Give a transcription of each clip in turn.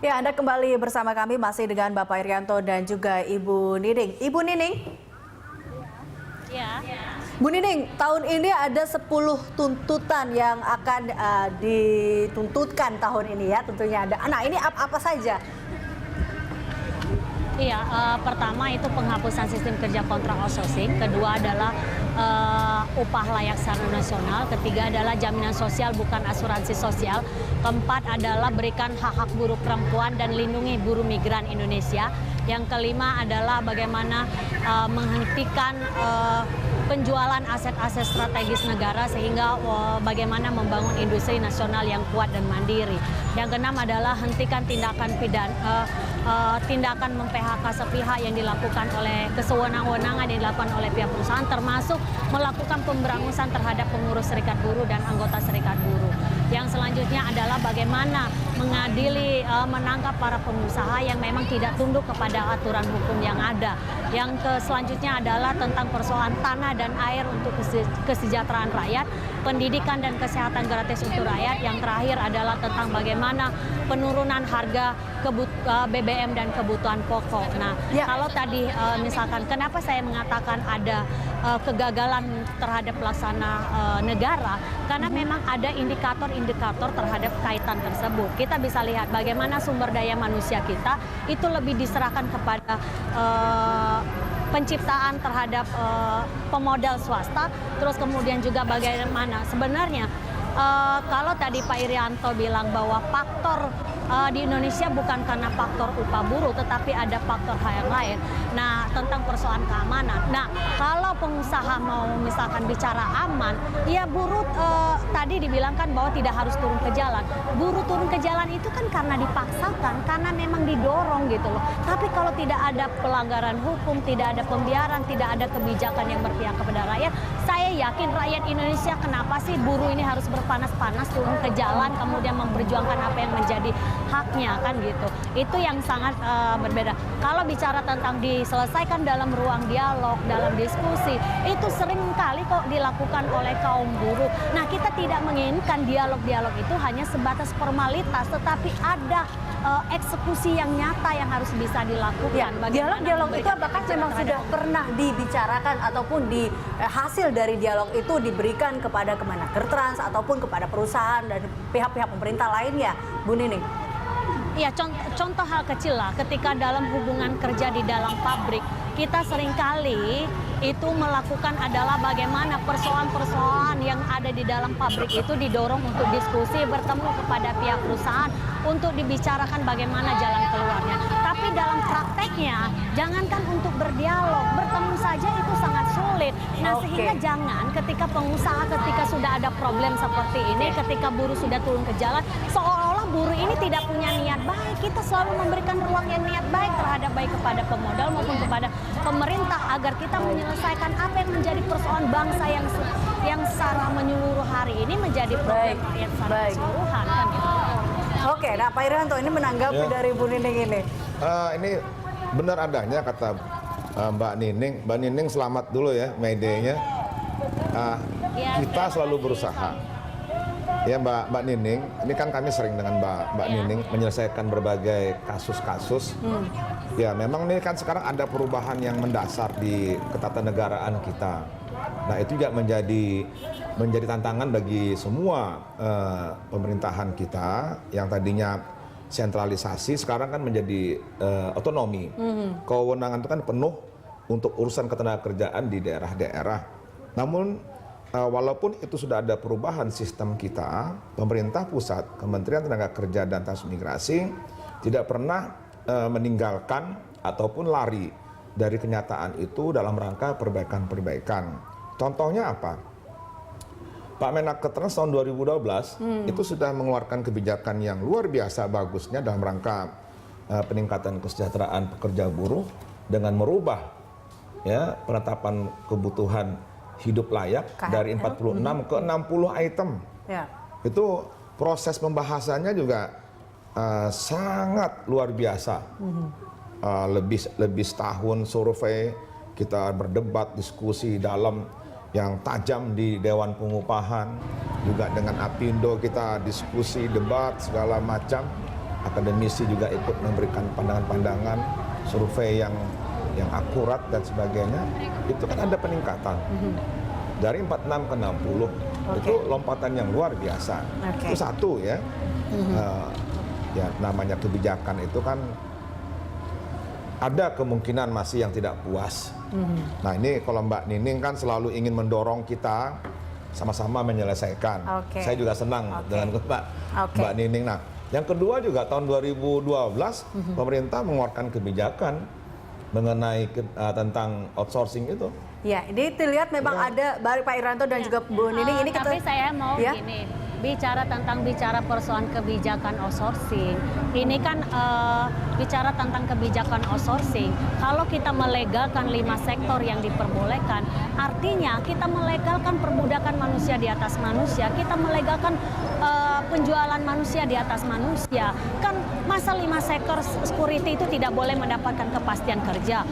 Ya, Anda kembali bersama kami masih dengan Bapak Irianto dan juga Ibu Nining. Ibu Nining? Ya. Bu Nining, tahun ini ada 10 tuntutan yang akan dituntutkan tahun ini ya, tentunya ada. Nah, ini apa saja? Iya, pertama itu penghapusan sistem kerja kontrak outsourcing, kedua adalah upah layak secara nasional, ketiga adalah jaminan sosial bukan asuransi sosial, keempat adalah berikan hak-hak buruh perempuan dan lindungi buruh migran Indonesia, yang kelima adalah bagaimana menghentikan penjualan aset-aset strategis negara sehingga bagaimana membangun industri nasional yang kuat dan mandiri. Yang keenam adalah hentikan tindakan tindakan mem-PHK sepihak yang dilakukan oleh kesewenang-wenangan yang dilakukan oleh pihak perusahaan, termasuk melakukan pemberangusan terhadap pengurus serikat buruh dan anggota serikat buruh. Yang selanjutnya adalah bagaimana mengadili, menangkap para pengusaha yang memang tidak tunduk kepada aturan hukum yang ada. Yang selanjutnya adalah tentang persoalan tanah dan air untuk kesejahteraan rakyat, pendidikan dan kesehatan gratis untuk rakyat. Yang terakhir adalah tentang bagaimana penurunan harga BBM dan kebutuhan pokok. Nah, kalau tadi misalkan kenapa saya mengatakan ada kegagalan terhadap pelaksana negara, karena memang ada indikator-indikator terhadap kaitan tersebut. Kita bisa lihat bagaimana sumber daya manusia kita itu lebih diserahkan kepada penciptaan terhadap pemodal swasta, terus kemudian juga bagaimana sebenarnya kalau tadi Pak Irianto bilang bahwa faktor di Indonesia bukan karena faktor upah buruh, tetapi ada faktor hal yang lain. Nah, tentang persoalan keamanan. Nah, kalau pengusaha mau misalkan bicara aman, ya buruh tadi dibilangkan bahwa tidak harus turun ke jalan. Buruh turun ke jalan itu kan karena dipaksakan, karena memang didorong gitu loh. Tapi kalau tidak ada pelanggaran hukum, tidak ada pembiaran, tidak ada kebijakan yang berpihak kepada rakyat, saya yakin rakyat Indonesia kenapa sih buruh ini harus berpanas-panas turun ke jalan, kemudian memperjuangkan apa yang menjadi haknya kan gitu. Itu yang sangat berbeda. Kalau bicara tentang diselesaikan dalam ruang dialog, dalam diskusi, itu sering kali kok dilakukan oleh kaum buruh. Nah, kita tidak menginginkan dialog-dialog itu hanya sebatas formalitas, tetapi ada eksekusi yang nyata yang harus bisa dilakukan. Ya, dialog-dialog itu apakah memang sudah pernah dibicarakan ataupun hasil dari dialog itu diberikan kepada Kemenkertrans ataupun kepada perusahaan dan pihak-pihak pemerintah lainnya, Bu Nining? Ya, contoh hal kecil lah, ketika dalam hubungan kerja di dalam pabrik, kita seringkali itu melakukan adalah bagaimana persoalan-persoalan yang ada di dalam pabrik itu didorong untuk diskusi, bertemu kepada pihak perusahaan untuk dibicarakan bagaimana jalan keluarnya. Tapi dalam prakteknya, jangankan untuk berdialog, bertemu saja itu sangat sulit. Nah, sehingga jangan ketika pengusaha, ketika sudah ada problem seperti ini, ketika buruh sudah turun ke jalan, seolah-olah buruh ini tidak punya niat baik. Kita selalu memberikan ruang yang niat baik terhadap baik kepada pemodal maupun kepada pemerintah agar kita menyelesaikan apa yang menjadi persoalan bangsa yang secara menyeluruh hari ini menjadi problem rakyat secara keseluruhan kan gitu. Oke, nah Pak Irianto ini menanggapi dari Bu Nining ini. Ini benar adanya kata Mbak Nining. Mbak Nining selamat dulu ya Mayday-nya. Kita selalu berusaha. Ya Mbak Nining, ini kan kami sering dengan Mbak Nining menyelesaikan berbagai kasus-kasus. Ya memang ini kan sekarang ada perubahan yang mendasar di ketatanegaraan kita. Nah itu juga menjadi tantangan bagi semua pemerintahan kita yang tadinya sentralisasi sekarang kan menjadi otonomi. Kewenangan itu kan penuh untuk urusan ketenagakerjaan di daerah-daerah. Namun walaupun itu sudah ada perubahan sistem kita, pemerintah pusat, Kementerian Tenaga Kerja dan Transmigrasi tidak pernah meninggalkan ataupun lari dari kenyataan itu dalam rangka perbaikan-perbaikan. Contohnya apa? Pak Menakertrans tahun 2012 itu sudah mengeluarkan kebijakan yang luar biasa bagusnya dalam rangka peningkatan kesejahteraan pekerja buruh dengan merubah ya penetapan kebutuhan hidup layak dari 46 ke 60 item. Ya. Itu proses pembahasannya juga sangat luar biasa. Lebih setahun survei, kita berdebat, diskusi dalam yang tajam di Dewan Pengupahan, juga dengan Apindo kita diskusi, debat segala macam. akademisi juga ikut memberikan pandangan-pandangan, survei yang akurat dan sebagainya, itu kan ada peningkatan. Dari 46 ke 60, itu lompatan yang luar biasa. Itu satu ya. Ya namanya kebijakan itu kan ada kemungkinan masih yang tidak puas. Nah ini kalau Mbak Nining kan selalu ingin mendorong kita sama-sama menyelesaikan. Saya juga senang dengan Mbak Nining. Nah yang kedua juga tahun 2012 pemerintah mengeluarkan kebijakan mengenai tentang outsourcing itu. Ya, ini terlihat memang ada baik Pak Irianto dan juga Bu Nining ini tapi saya mau gini, bicara persoalan kebijakan outsourcing. Ini kan bicara tentang kebijakan outsourcing. Kalau kita melegalkan 5 sektor yang diperbolehkan, artinya kita melegalkan perbudakan manusia di atas manusia, kita melegalkan penjualan manusia di atas manusia. Kan masa 5 sektor security itu tidak boleh mendapatkan kepastian kerja.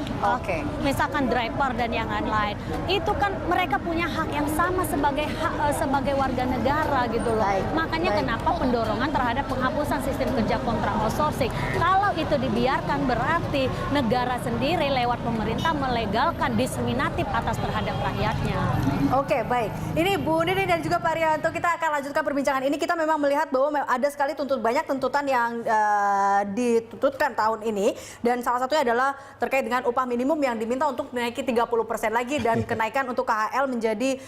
Misalkan driver dan yang lain-lain. Itu kan mereka punya hak yang sama sebagai warga negara gitu loh. Makanya kenapa pendorogan terhadap penghapusan sistem kerja kontrak outsourcing. Kalau itu dibiarkan berarti negara sendiri lewat pemerintah melegalkan diskriminatif atas terhadap rakyatnya. Oke, baik. Ini Bu Nining dan juga Pak Irianto, kita akan lanjutkan perbincangan ini. Kita memang melihat bahwa ada sekali banyak tuntutan yang dituntutkan tahun ini, dan salah satunya adalah terkait dengan upah minimum yang diminta untuk menaiki 30% lagi, dan kenaikan untuk KHL menjadi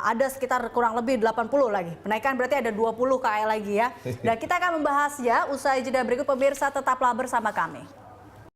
ada sekitar kurang lebih 80 lagi. Kenaikan berarti ada 20 KHL lagi ya. Dan kita akan membahasnya usai jeda berikut, pemirsa tetaplah bersama kami.